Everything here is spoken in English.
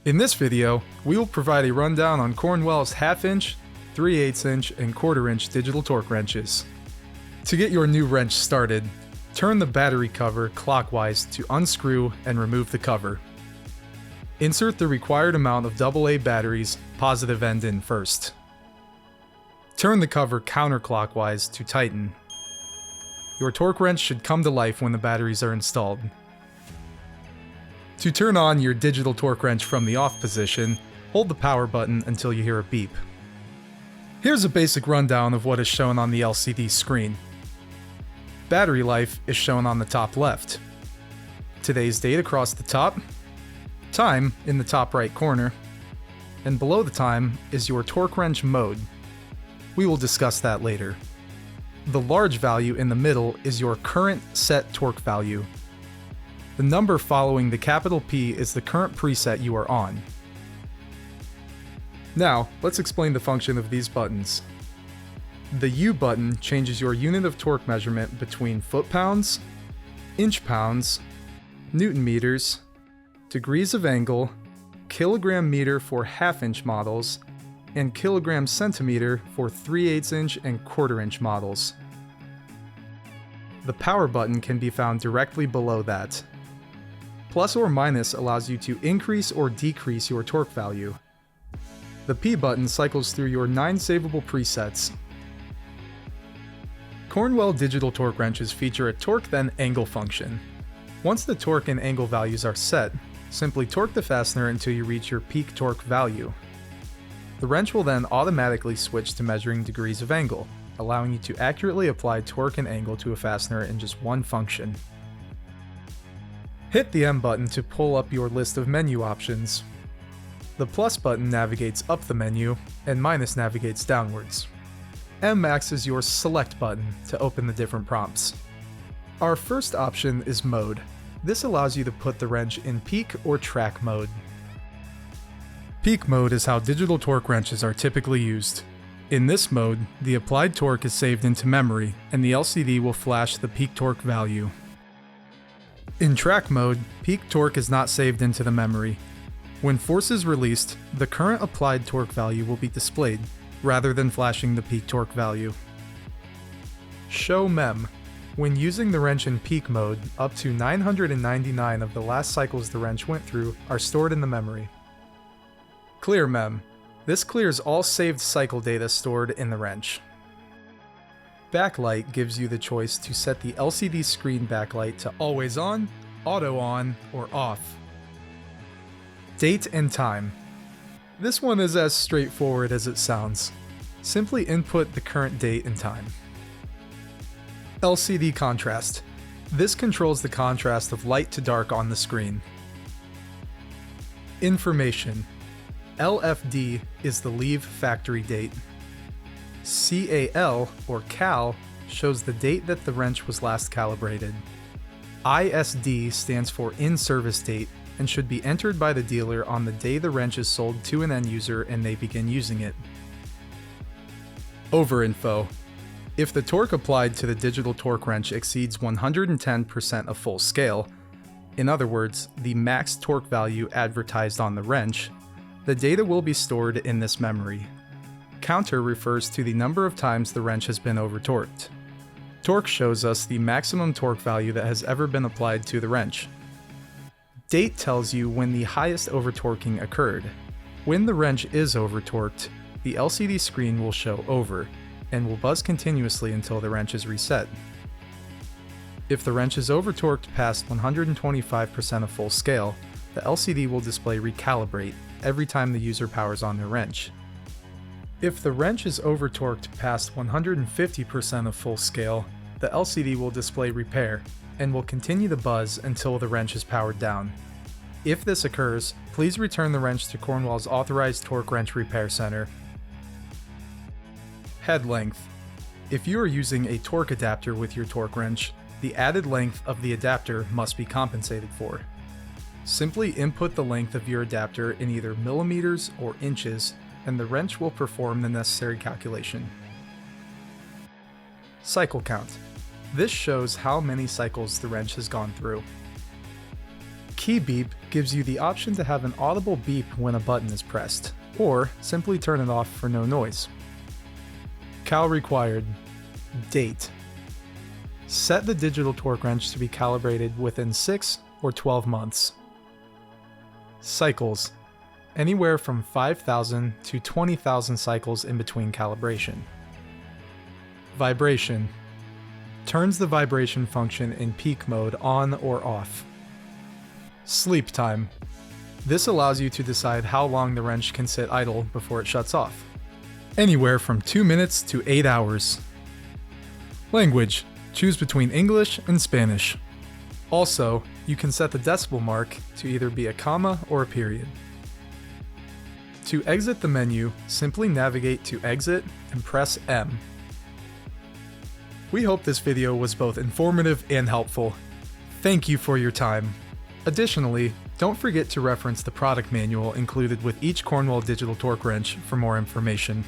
In this video, we will provide a rundown on Cornwell's half-inch, 3/8 inch, and 1/4 inch digital torque wrenches. To get your new wrench started, turn the battery cover clockwise to unscrew and remove the cover. Insert the required amount of AA batteries, positive end in first. Turn the cover counterclockwise to tighten. Your torque wrench should come to life when the batteries are installed. To turn on your digital torque wrench from the off position, hold the power button until you hear a beep. Here's a basic rundown of what is shown on the LCD screen. Battery life is shown on the top left. Today's date across the top, time in the top right corner, and below the time is your torque wrench mode. We will discuss that later. The large value in the middle is your current set torque value. The number following the capital P is the current preset you are on. Now, let's explain the function of these buttons. The U button changes your unit of torque measurement between foot-pounds, inch-pounds, newton-meters, degrees of angle, kilogram-meter for half-inch models, and kilogram-centimeter for 3/8 inch and 1/4 inch models. The power button can be found directly below that. Plus or minus allows you to increase or decrease your torque value. The P button cycles through your 9 savable presets. Cornwell digital torque wrenches feature a torque then angle function. Once the torque and angle values are set, simply torque the fastener until you reach your peak torque value. The wrench will then automatically switch to measuring degrees of angle, allowing you to accurately apply torque and angle to a fastener in just one function. Hit the M button to pull up your list of menu options. The plus button navigates up the menu, and minus navigates downwards. M acts as your select button to open the different prompts. Our first option is mode. This allows you to put the wrench in peak or track mode. Peak mode is how digital torque wrenches are typically used. In this mode, the applied torque is saved into memory, and the LCD will flash the peak torque value. In track mode, peak torque is not saved into the memory. When force is released, the current applied torque value will be displayed, rather than flashing the peak torque value. Show mem. When using the wrench in peak mode, up to 999 of the last cycles the wrench went through are stored in the memory. Clear mem. This clears all saved cycle data stored in the wrench. Backlight gives you the choice to set the LCD screen backlight to always on, auto on, or off. Date and time. This one is as straightforward as it sounds. Simply input the current date and time. LCD contrast. This controls the contrast of light to dark on the screen. Information. LFD is the leave factory date. CAL, or CAL, shows the date that the wrench was last calibrated. ISD stands for in-service date and should be entered by the dealer on the day the wrench is sold to an end user and they begin using it. Overinfo. If the torque applied to the digital torque wrench exceeds 110% of full scale, in other words, the max torque value advertised on the wrench, the data will be stored in this memory. Counter refers to the number of times the wrench has been over-torqued. Torque shows us the maximum torque value that has ever been applied to the wrench. Date tells you when the highest over-torquing occurred. When the wrench is over-torqued, the LCD screen will show over, and will buzz continuously until the wrench is reset. If the wrench is over-torqued past 125% of full scale, the LCD will display recalibrate every time the user powers on their wrench. If the wrench is over-torqued past 150% of full scale, the LCD will display repair, and will continue to buzz until the wrench is powered down. If this occurs, please return the wrench to Cornwell's authorized torque wrench repair center. Head length. If you are using a torque adapter with your torque wrench, the added length of the adapter must be compensated for. Simply input the length of your adapter in either millimeters or inches, and the wrench will perform the necessary calculation. Cycle count. This shows how many cycles the wrench has gone through. Key beep gives you the option to have an audible beep when a button is pressed, or simply turn it off for no noise. Cal required. Date. Set the digital torque wrench to be calibrated within 6 or 12 months. Cycles. Anywhere from 5,000 to 20,000 cycles in between calibration. Vibration. Turns the vibration function in peak mode on or off. Sleep time. This allows you to decide how long the wrench can sit idle before it shuts off. Anywhere from 2 minutes to 8 hours. Language. Choose between English and Spanish. Also, you can set the decimal mark to either be a comma or a period. To exit the menu, simply navigate to Exit and press M. We hope this video was both informative and helpful. Thank you for your time. Additionally, don't forget to reference the product manual included with each Cornwell digital torque wrench for more information.